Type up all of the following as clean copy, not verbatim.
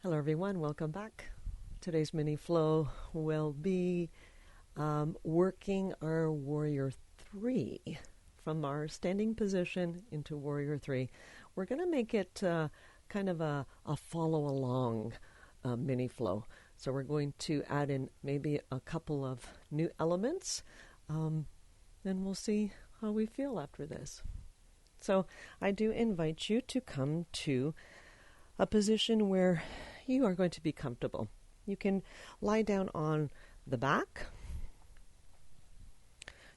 Hello everyone, welcome back. Today's mini flow will be working our Warrior 3 from our standing position into Warrior 3. We're going to make it kind of a follow along mini flow. So we're going to add in maybe a couple of new elements and we'll see how we feel after this. So I do invite you to come to a position where you are going to be comfortable. You can lie down on the back.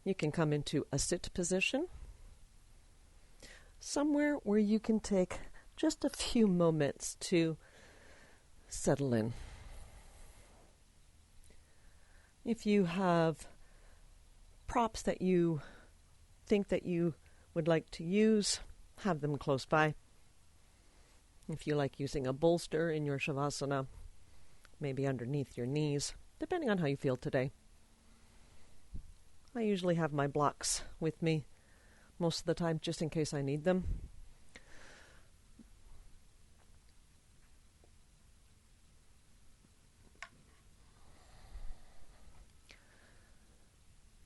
You can come into a sit position. Somewhere where you can take just a few moments to settle in. If you have props that you think that you would like to use, have them close by. If you like using a bolster in your Shavasana, maybe underneath your knees, depending on how you feel today. I usually have my blocks with me most of the time, just in case I need them.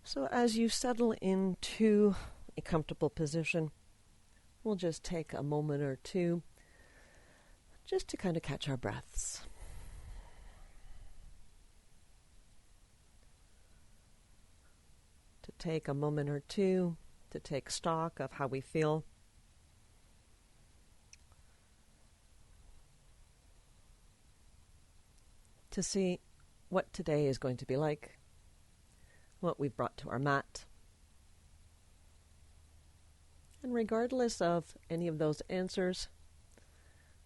So as you settle into a comfortable position, we'll just take a moment or two just to kind of catch our breaths. To take a moment or two to take stock of how we feel. To see what today is going to be like, what we've brought to our mat. And regardless of any of those answers,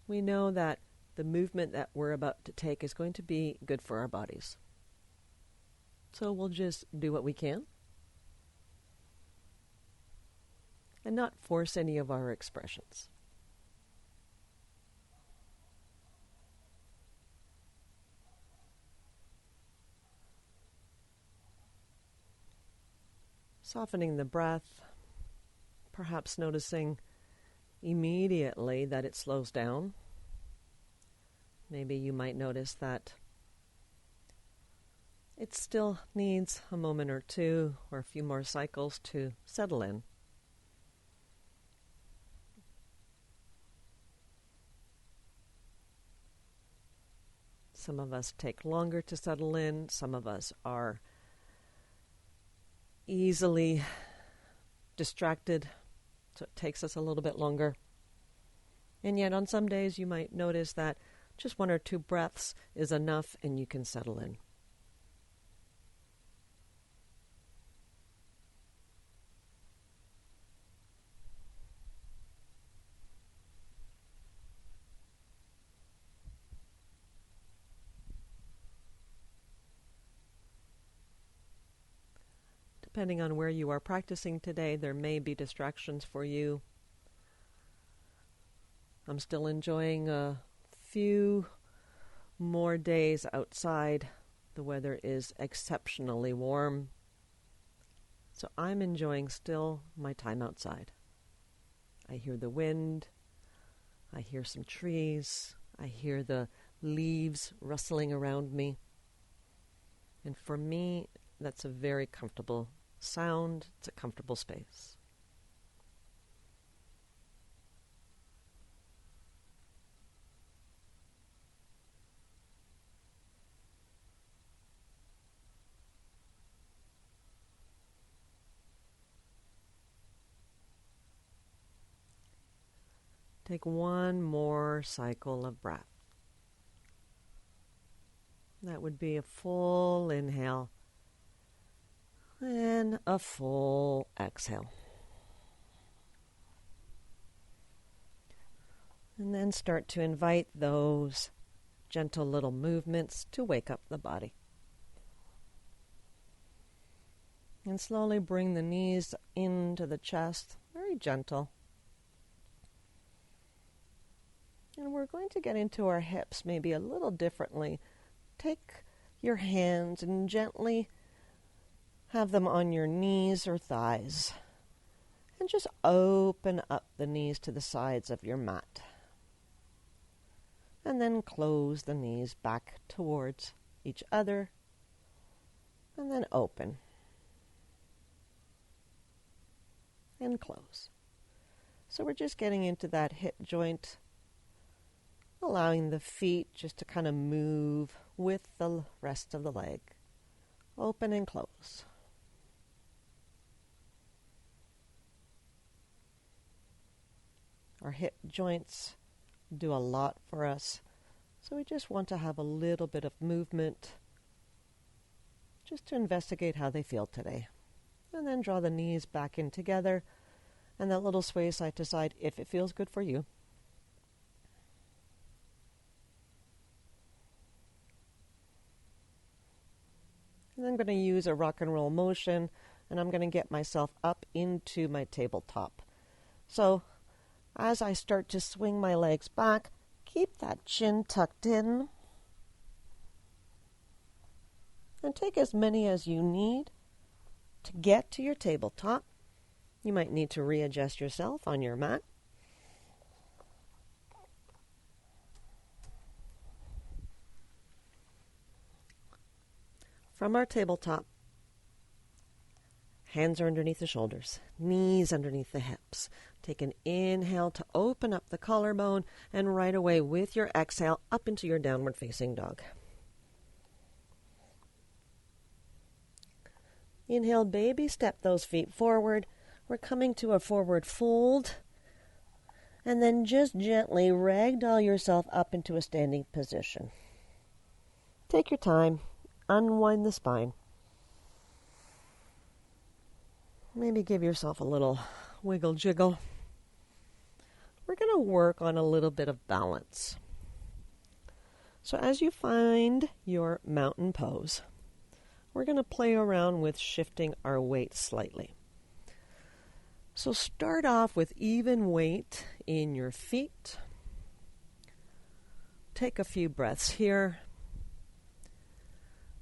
we know that the movement that we're about to take is going to be good for our bodies. So we'll just do what we can and not force any of our expressions. Softening the breath, perhaps noticing immediately that it slows down. Maybe you might notice that it still needs a moment or two or a few more cycles to settle in. Some of us take longer to settle in. Some of us are easily distracted, so it takes us a little bit longer. And yet on some days you might notice that just one or two breaths is enough and you can settle in. Depending on where you are practicing today, there may be distractions for you. I'm still enjoying a few more days outside. The weather is exceptionally warm, so I'm enjoying still my time outside. I hear the wind, I hear some trees, I hear the leaves rustling around me. And for me, that's a very comfortable sound. It's a comfortable space. Take one more cycle of breath. That would be a full inhale and a full exhale. And then start to invite those gentle little movements to wake up the body. And slowly bring the knees into the chest, very gentle. And we're going to get into our hips maybe a little differently. Take your hands and gently have them on your knees or thighs. And just open up the knees to the sides of your mat. And then close the knees back towards each other. And then open. And close. So we're just getting into that hip joint, allowing the feet just to kind of move with the rest of the leg. Open and close. Our hip joints do a lot for us, so we just want to have a little bit of movement just to investigate how they feel today. And then draw the knees back in together and that little sway side to side if it feels good for you. And I'm going to use a rock and roll motion, and I'm going to get myself up into my tabletop. So as I start to swing my legs back, keep that chin tucked in. And take as many as you need to get to your tabletop. You might need to readjust yourself on your mat. From our tabletop, hands are underneath the shoulders, knees underneath the hips. Take an inhale to open up the collarbone, and right away with your exhale up into your downward facing dog. Inhale, baby step those feet forward. We're coming to a forward fold. And then just gently ragdoll yourself up into a standing position. Take your time. Unwind the spine. Maybe give yourself a little wiggle jiggle. We're going to work on a little bit of balance. So as you find your mountain pose, we're going to play around with shifting our weight slightly. So start off with even weight in your feet. Take a few breaths here,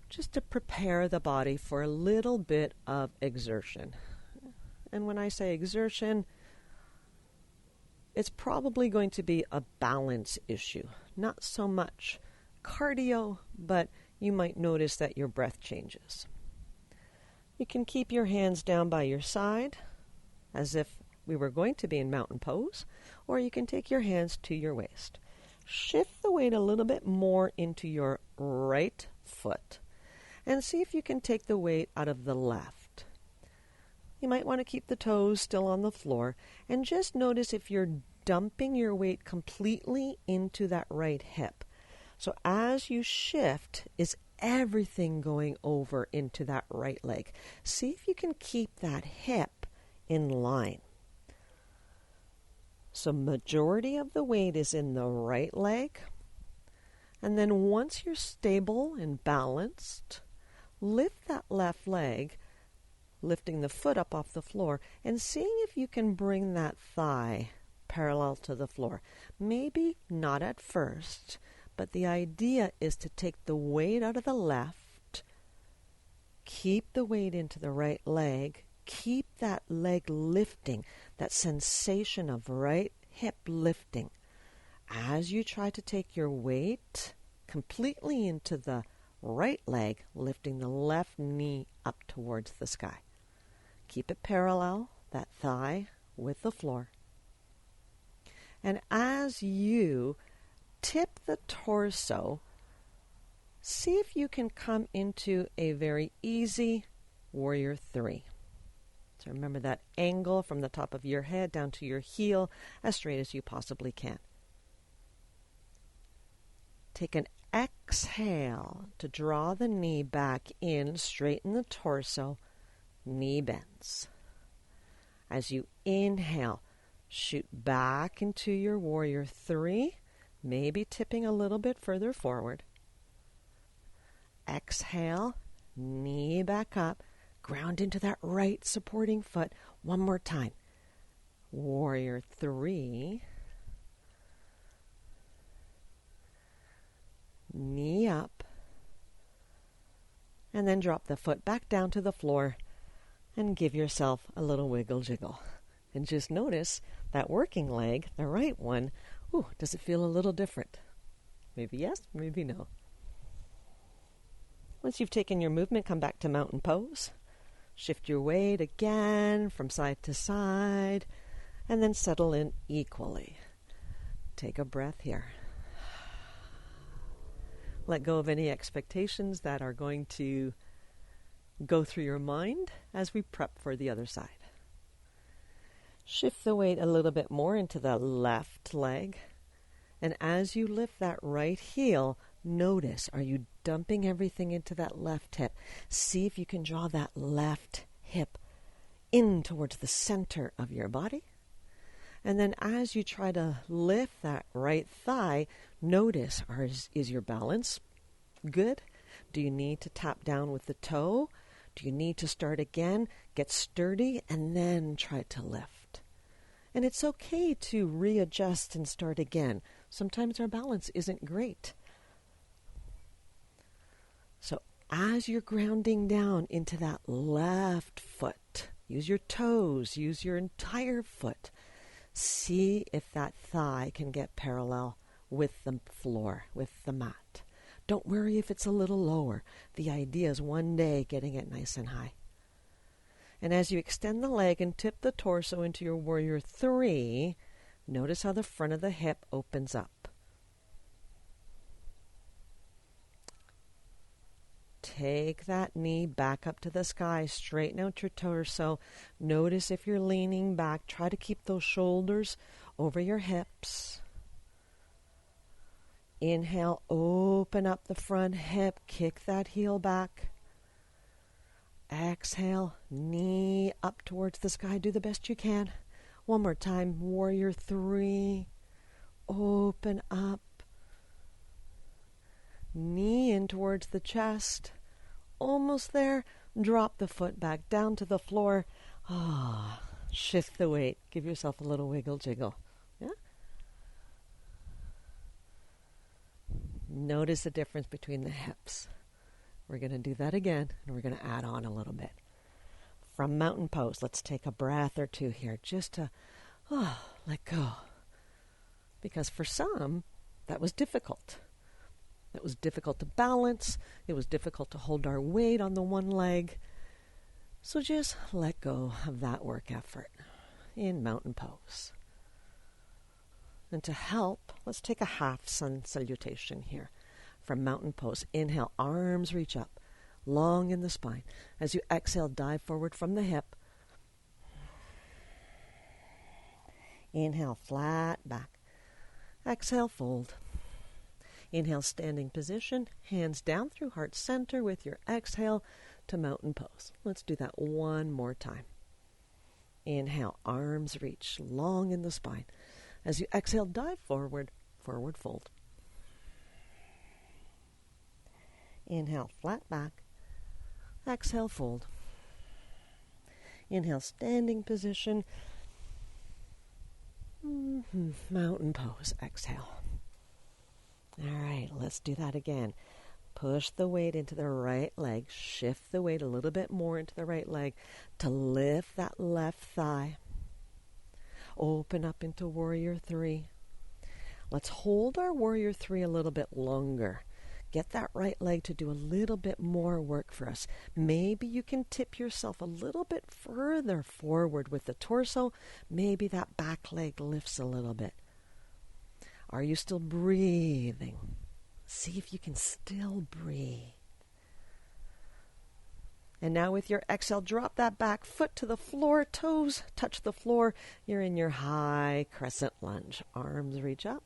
just to prepare the body for a little bit of exertion. And when I say exertion, it's probably going to be a balance issue. Not so much cardio, but you might notice that your breath changes. You can keep your hands down by your side, as if we were going to be in mountain pose, or you can take your hands to your waist. Shift the weight a little bit more into your right foot, and see if you can take the weight out of the left. You might want to keep the toes still on the floor, and just notice if you're dumping your weight completely into that right hip. So as you shift, is everything going over into that right leg? See if you can keep that hip in line. So majority of the weight is in the right leg. And then once you're stable and balanced, lift that left leg, lifting the foot up off the floor, and seeing if you can bring that thigh parallel to the floor. Maybe not at first, but the idea is to take the weight out of the left, keep the weight into the right leg, keep that leg lifting, that sensation of right hip lifting. As you try to take your weight completely into the right leg, lifting the left knee up towards the sky. Keep it parallel, that thigh with the floor. And as you tip the torso, see if you can come into a very easy warrior 3. So remember that angle from the top of your head down to your heel, as straight as you possibly can. Take an exhale to draw the knee back in, straighten the torso, knee bends. As you inhale, shoot back into your warrior 3, maybe tipping a little bit further forward. Exhale, knee back up, ground into that right supporting foot. One more time. Warrior 3. Knee up. And then drop the foot back down to the floor and give yourself a little wiggle jiggle. And just notice that working leg, the right one, does it feel a little different? Maybe yes, maybe no. Once you've taken your movement, come back to mountain pose. Shift your weight again from side to side, and then settle in equally. Take a breath here. Let go of any expectations that are going to go through your mind as we prep for the other side. Shift the weight a little bit more into the left leg. And as you lift that right heel, notice, are you dumping everything into that left hip? See if you can draw that left hip in towards the center of your body. And then as you try to lift that right thigh, notice, is your balance good? Do you need to tap down with the toe? Do you need to start again? Get sturdy and then try to lift. And it's okay to readjust and start again. Sometimes our balance isn't great. So as you're grounding down into that left foot, use your toes, use your entire foot. See if that thigh can get parallel with the floor, with the mat. Don't worry if it's a little lower. The idea is one day getting it nice and high. And as you extend the leg and tip the torso into your warrior three, notice how the front of the hip opens up. Take that knee back up to the sky. Straighten out your torso. Notice if you're leaning back. Try to keep those shoulders over your hips. Inhale, open up the front hip. Kick that heel back. Exhale, knee up towards the sky. Do the best you can. One more time. Warrior three. Open up. Knee in towards the chest. Almost there. Drop the foot back down to the floor. Shift the weight. Give yourself a little wiggle jiggle. Yeah? Notice the difference between the hips. We're going to do that again, and we're going to add on a little bit. From mountain pose, let's take a breath or two here just to let go. Because for some, that was difficult. It was difficult to balance. It was difficult to hold our weight on the one leg. So just let go of that work effort in mountain pose. And to help, let's take a half sun salutation here. From mountain pose, inhale, arms reach up, long in the spine. As you exhale, dive forward from the hip. Inhale, flat back. Exhale, fold. Inhale, standing position, hands down through heart center with your exhale to mountain pose. Let's do that one more time. Inhale, arms reach, long in the spine. As you exhale, dive forward, forward fold. Inhale, flat back. Exhale, fold. Inhale, standing position. Mountain pose. Exhale. All right, let's do that again. Push the weight into the right leg. Shift the weight a little bit more into the right leg to lift that left thigh. Open up into warrior three. Let's hold our warrior three a little bit longer. Get that right leg to do a little bit more work for us. Maybe you can tip yourself a little bit further forward with the torso. Maybe that back leg lifts a little bit. Are you still breathing? See if you can still breathe. And now with your exhale, drop that back foot to the floor. Toes touch the floor. You're in your high crescent lunge. Arms reach up.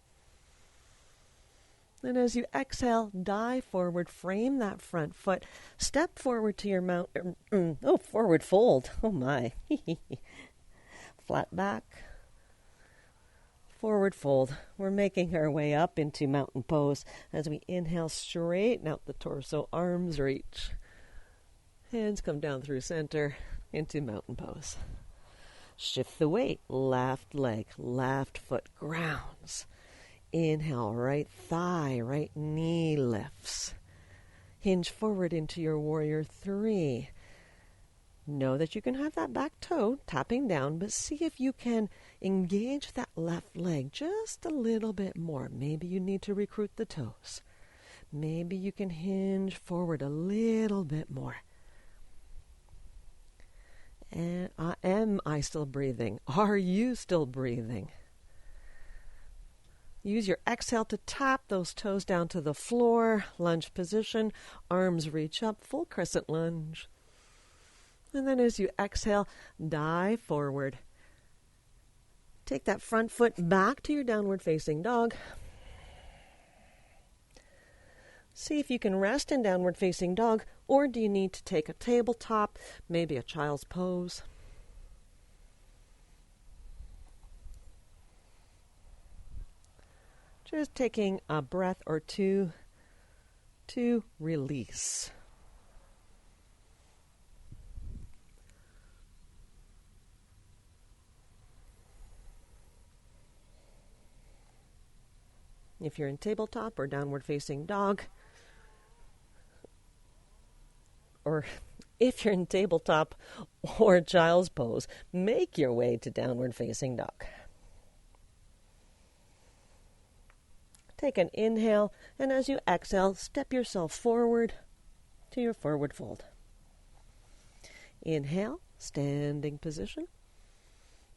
And as you exhale, dive forward, frame that front foot, step forward to your forward fold. Oh my. Flat back, forward fold. We're making our way up into mountain pose. As we inhale, straighten out the torso, arms reach. Hands come down through center into mountain pose. Shift the weight, left leg, left foot grounds. Inhale, right thigh, right knee lifts. Hinge forward into your warrior three. Know that you can have that back toe tapping down, but see if you can engage that left leg just a little bit more. Maybe you need to recruit the toes. Maybe you can hinge forward a little bit more. And am I still breathing? Are you still breathing? Use your exhale to tap those toes down to the floor. Lunge position. Arms reach up. Full crescent lunge. And then as you exhale, dive forward. Take that front foot back to your downward facing dog. See if you can rest in downward facing dog, or do you need to take a tabletop, maybe a child's pose? Just taking a breath or two to release. If you're in tabletop or downward facing dog, or if you're in tabletop or child's pose, make your way to downward facing dog. Take an inhale, and as you exhale, step yourself forward to your forward fold. Inhale, standing position,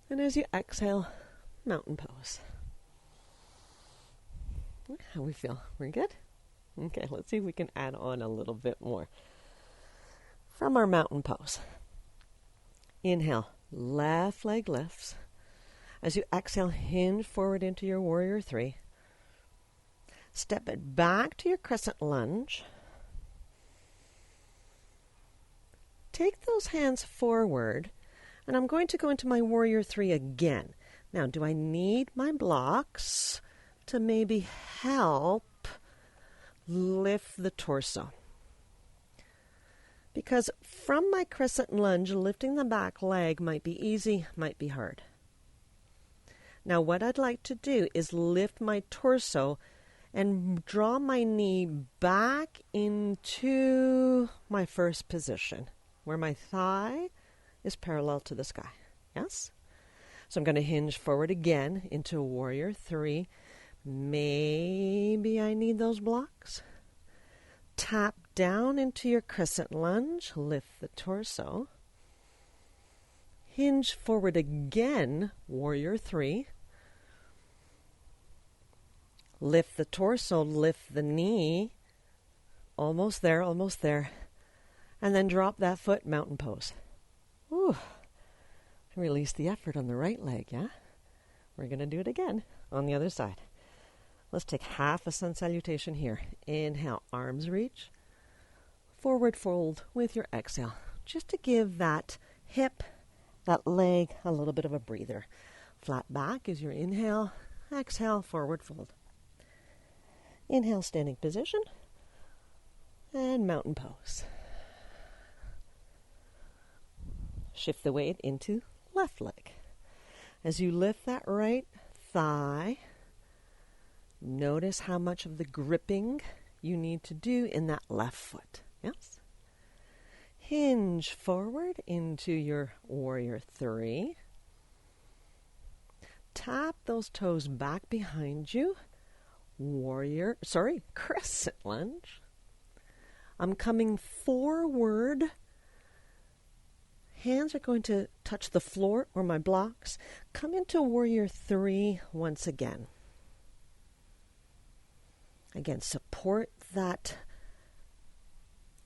and as you exhale, mountain pose. How we feel? We're good? Okay, let's see if we can add on a little bit more. From our mountain pose. Inhale, left leg lifts. As you exhale, hinge forward into your warrior three. Step it back to your crescent lunge. Take those hands forward, and I'm going to go into my warrior three again. Now, do I need my blocks to maybe help lift the torso? Because from my crescent lunge, lifting the back leg might be easy, might be hard. Now what I'd like to do is lift my torso and draw my knee back into my first position, where my thigh is parallel to the sky. Yes? So I'm going to hinge forward again into warrior three. Maybe I need those blocks. Tap down into your crescent lunge, lift the torso. Hinge forward again, warrior three. Lift the torso, lift the knee. Almost there, almost there. And then drop that foot, mountain pose. Ooh. Release the effort on the right leg, yeah? We're going to do it again on the other side. Let's take half a sun salutation here. Inhale, arms reach. Forward fold with your exhale, just to give that hip, that leg, a little bit of a breather. Flat back is your inhale. Exhale, forward fold. Inhale, standing position. And mountain pose. Shift the weight into left leg. As you lift that right thigh, notice how much of the gripping you need to do in that left foot. Yes? Hinge forward into your warrior three. Tap those toes back behind you. Crescent lunge. I'm coming forward. Hands are going to touch the floor or my blocks. Come into warrior three once again. Again, support that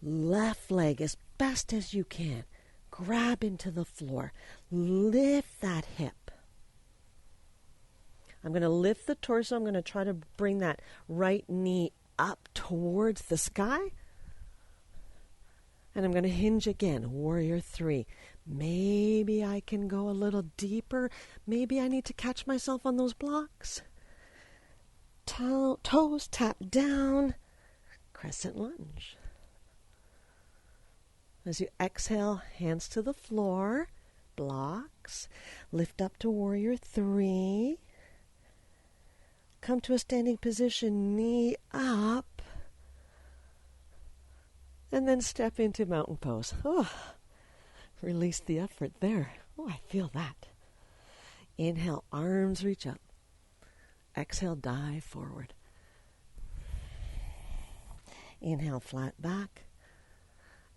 left leg as best as you can. Grab into the floor. Lift that hip. I'm going to lift the torso. I'm going to try to bring that right knee up towards the sky. And I'm going to hinge again, warrior three. Maybe I can go a little deeper. Maybe I need to catch myself on those blocks. Toes tap down, crescent lunge. As you exhale, hands to the floor, blocks. Lift up to warrior three. Come to a standing position, knee up. And then step into mountain pose. Oh, Release the effort there. Oh, I feel that. Inhale, arms reach up. Exhale, dive forward. Inhale, flat back.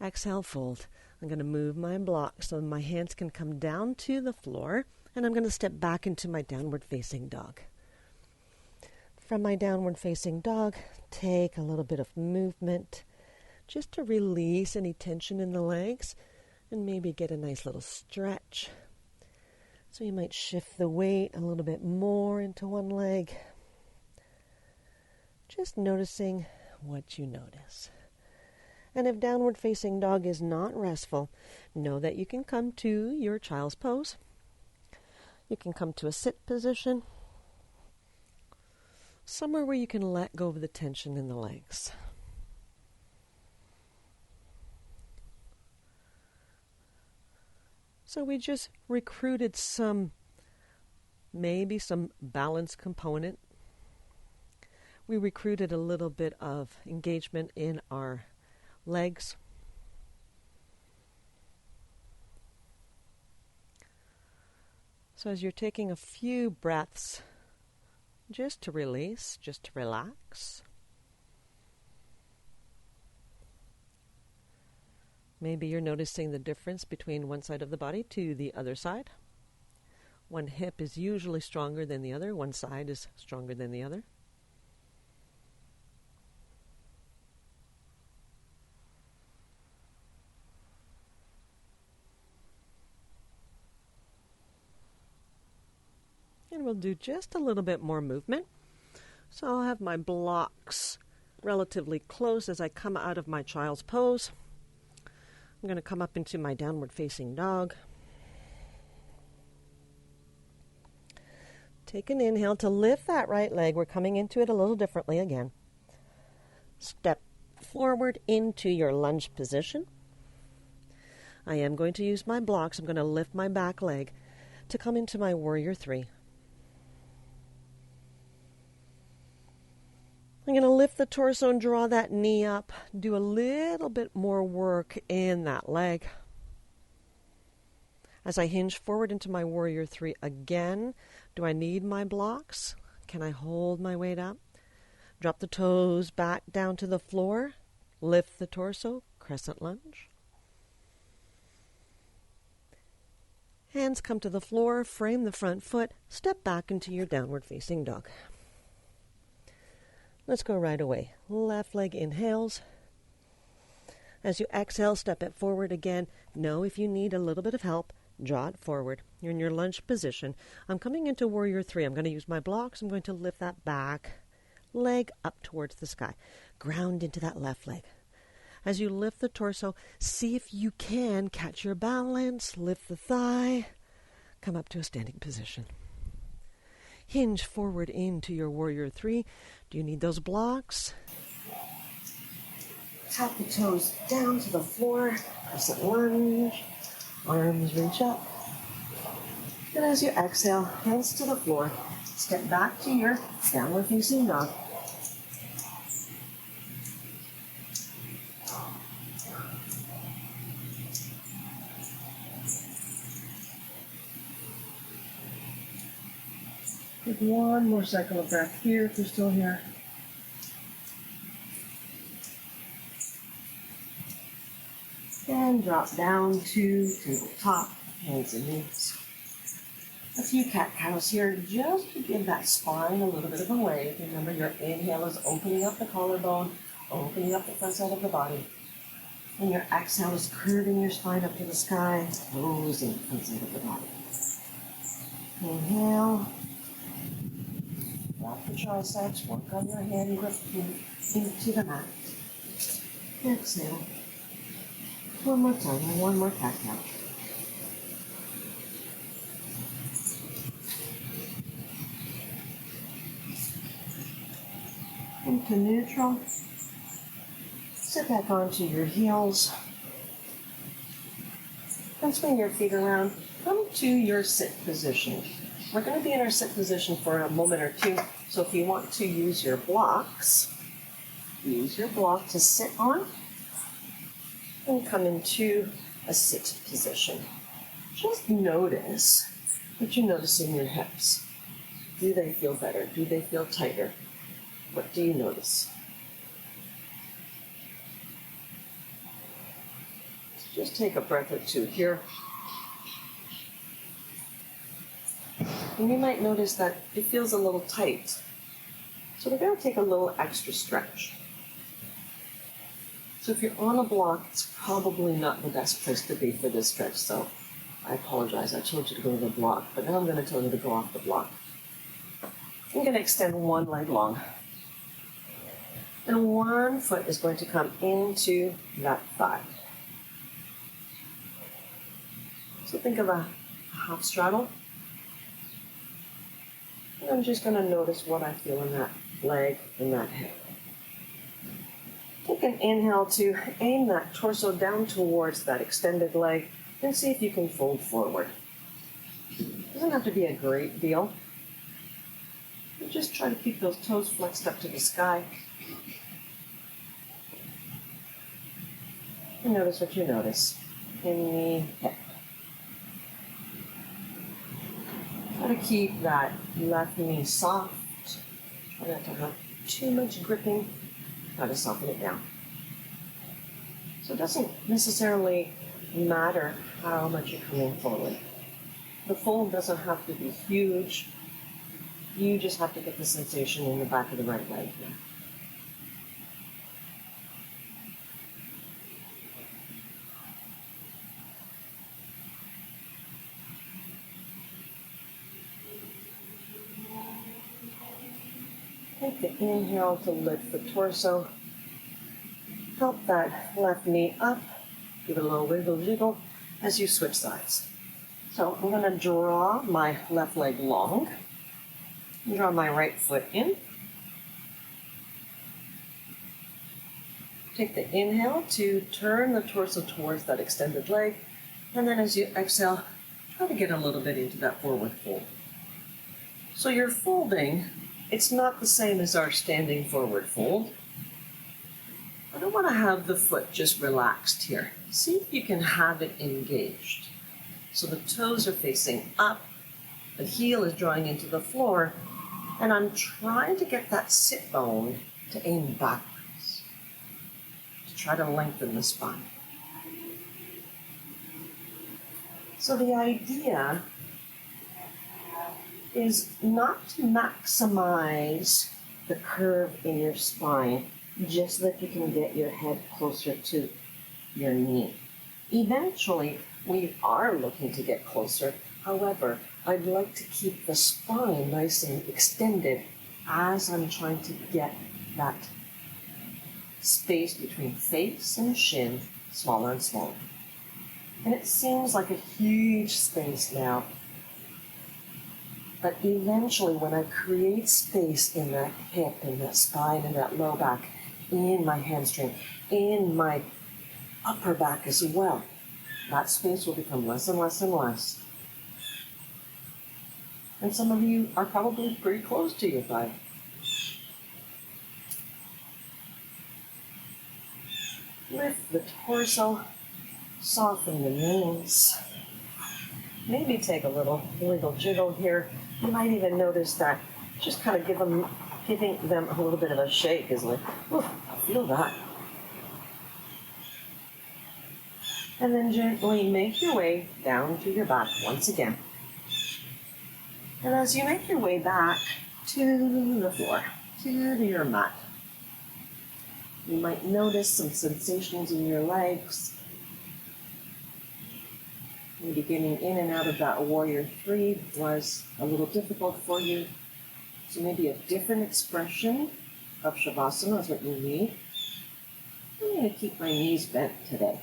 Exhale, fold. I'm going to move my block so my hands can come down to the floor, and I'm going to step back into my downward facing dog. From my downward facing dog, take a little bit of movement just to release any tension in the legs and maybe get a nice little stretch. So you might shift the weight a little bit more into one leg. Just noticing what you notice. And if downward facing dog is not restful, know that you can come to your child's pose. You can come to a sit position, somewhere where you can let go of the tension in the legs. So we just recruited maybe some balance component. We recruited a little bit of engagement in our legs. So as you're taking a few breaths, just to release, just to relax. Maybe you're noticing the difference between one side of the body to the other side. One hip is usually stronger than the other. One side is stronger than the other. And we'll do just a little bit more movement. So I'll have my blocks relatively close as I come out of my child's pose. I'm going to come up into my downward facing dog. Take an inhale to lift that right leg. We're coming into it a little differently again. Step forward into your lunge position. I am going to use my blocks. I'm going to lift my back leg to come into my warrior three. I'm going to lift the torso and draw that knee up. Do a little bit more work in that leg. As I hinge forward into my warrior three again, do I need my blocks? Can I hold my weight up? Drop the toes back down to the floor. Lift the torso, crescent lunge. Hands come to the floor, frame the front foot, step back into your downward facing dog. Let's go right away. Left leg inhales. As you exhale, step it forward again. Know if you need a little bit of help, draw it forward. You're in your lunge position. I'm coming into warrior three. I'm going to use my blocks. I'm going to lift that back leg up towards the sky. Ground into that left leg. As you lift the torso, see if you can catch your balance. Lift the thigh. Come up to a standing position. Hinge forward into your warrior three. Do you need those blocks? Tap the toes down to the floor. Crescent lunge. Arms reach up. And as you exhale, hands to the floor. Step back to your downward facing dog. Take one more cycle of breath here if you're still here. And drop down to tabletop, hands and knees. A few cat-cows here just to give that spine a little bit of a wave. Remember, your inhale is opening up the collarbone, opening up the front side of the body. And your exhale is curving your spine up to the sky, closing the front side of the body. Inhale. Drop the triceps, work on your hand grip into the mat. Exhale. One more time, and one more cat-cow. Into neutral. Sit back onto your heels. And swing your feet around. Come to your sit position. We're going to be in our sit position for a moment or two. So if you want to use your blocks, use your block to sit on. And come into a sit position. Just notice what you notice in your hips. Do they feel better? Do they feel tighter? What do you notice? Just take a breath or two here. And you might notice that it feels a little tight. So we're going to take a little extra stretch. So if you're on a block, it's probably not the best place to be for this stretch. So I apologize. I told you to go to the block, but now I'm going to tell you to go off the block. I'm going to extend one leg long. And one foot is going to come into that thigh. So think of a half straddle. And I'm just going to notice what I feel in that leg and that hip. Take an inhale to aim that torso down towards that extended leg and see if you can fold forward. Doesn't have to be a great deal. You just try to keep those toes flexed up to the sky. And notice what you notice in the hip. Try to keep that left knee soft. Try not to have too much gripping. Try to soften it down. So it doesn't necessarily matter how much you're coming forward. The fold doesn't have to be huge. You just have to get the sensation in the back of the right leg here. Take the inhale to lift the torso. Help that left knee up. Give it a little wiggle jiggle as you switch sides. So I'm going to draw my left leg long. Draw my right foot in. Take the inhale to turn the torso towards that extended leg. And then as you exhale, try to get a little bit into that forward fold. So you're folding. It's not the same as our standing forward fold. I don't want to have the foot just relaxed here. See if you can have it engaged. So the toes are facing up, the heel is drawing into the floor, and I'm trying to get that sit bone to aim backwards, to try to lengthen the spine. So the idea is not to maximize the curve in your spine just so that you can get your head closer to your knee. Eventually, we are looking to get closer. However, I'd like to keep the spine nice and extended as I'm trying to get that space between face and shin smaller and smaller. And it seems like a huge space now. But eventually, when I create space in that hip, in that spine, in that low back, in my hamstring, in my upper back as well, that space will become less and less and less. And some of you are probably pretty close to your thigh. Lift the torso, soften the knees. Maybe take a little wiggle jiggle here. You might even notice that just kind of giving them a little bit of a shake is like, ooh, I feel that. And then gently make your way down to your back once again. And as you make your way back to the floor, to your mat, you might notice some sensations in your legs. Maybe getting in and out of that warrior three was a little difficult for you. So maybe a different expression of Shavasana is what you need. I'm going to keep my knees bent today.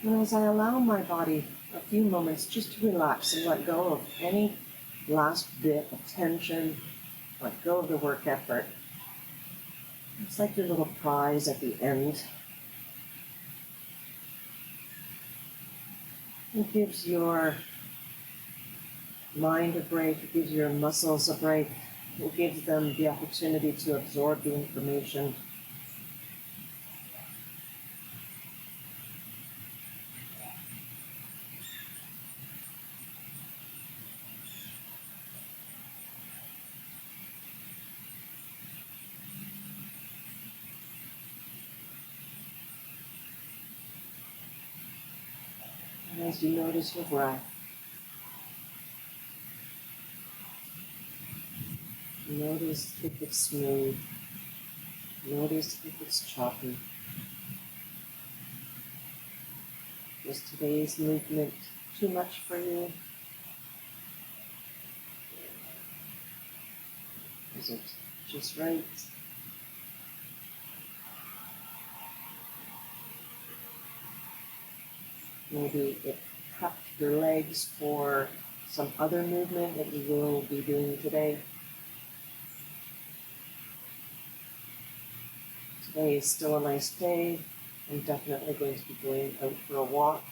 And as I allow my body a few moments just to relax and let go of any last bit of tension, let go of the work effort, it's like your little prize at the end. It gives your mind a break, it gives your muscles a break, it gives them the opportunity to absorb the information. And as you notice your breath, notice if it's smooth, notice if it's choppy. Was today's movement too much for you? Is it just right? Maybe it prepped your legs for some other movement that you will be doing today. Today is still a nice day. I'm definitely going to be going out for a walk.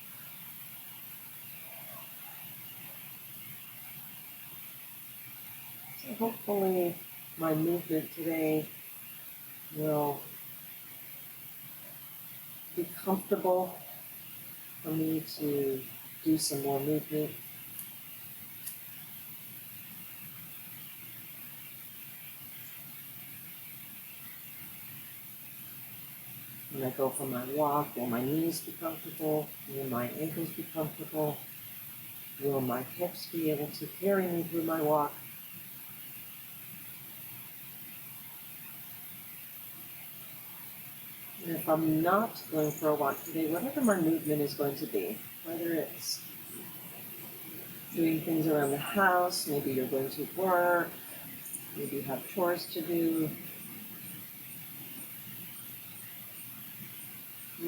So hopefully my movement today will be comfortable for me to do some more movement. When I go for my walk, will my knees be comfortable? Will my ankles be comfortable? Will my hips be able to carry me through my walk? And if I'm not going for a walk today, whatever my movement is going to be, whether it's doing things around the house, maybe you're going to work, maybe you have chores to do,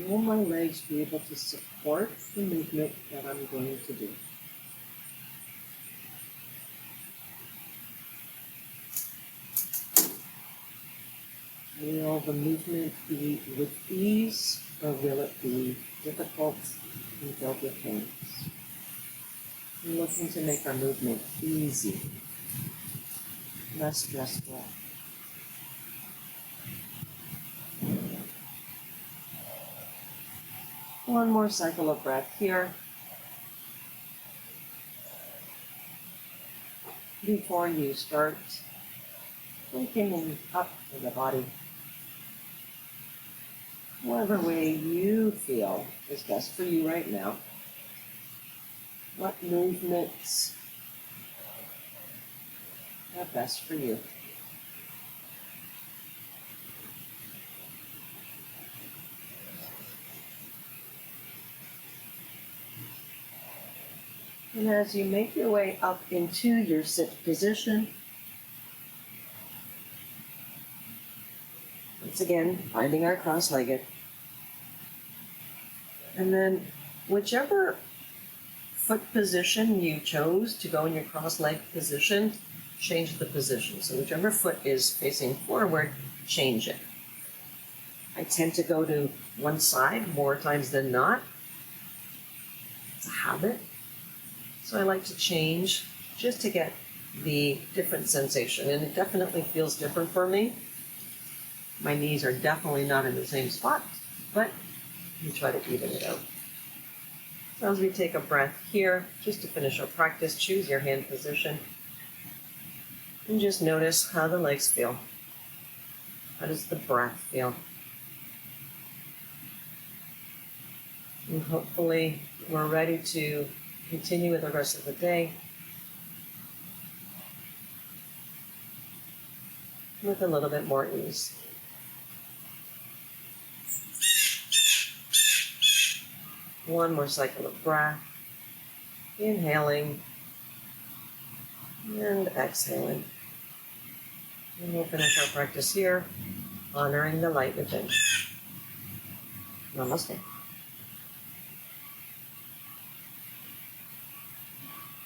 will my legs be able to support the movement that I'm going to do? Will the movement be with ease, or will it be difficult and filled with pain? We're looking to make our movement easy, less stressful. One more cycle of breath here before you start waking up in the body. Whatever way you feel is best for you right now. What movements are best for you? And as you make your way up into your sit position, once again, finding our cross-legged. And then whichever foot position you chose to go in your cross-legged position, change the position. So whichever foot is facing forward, change it. I tend to go to one side more times than not. It's a habit. So I like to change just to get the different sensation. And it definitely feels different for me. My knees are definitely not in the same spot, but we try to even it out. So as we take a breath here, just to finish our practice, choose your hand position. And just notice how the legs feel. How does the breath feel? And hopefully we're ready to continue with the rest of the day with a little bit more ease. One more cycle of breath, inhaling and exhaling. And we'll finish our practice here, honoring the light within. Namaste.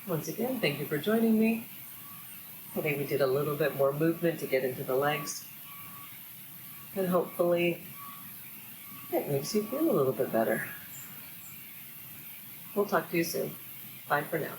Once again, thank you for joining me. Today we did a little bit more movement to get into the legs. And hopefully it makes you feel a little bit better. We'll talk to you soon. Bye for now.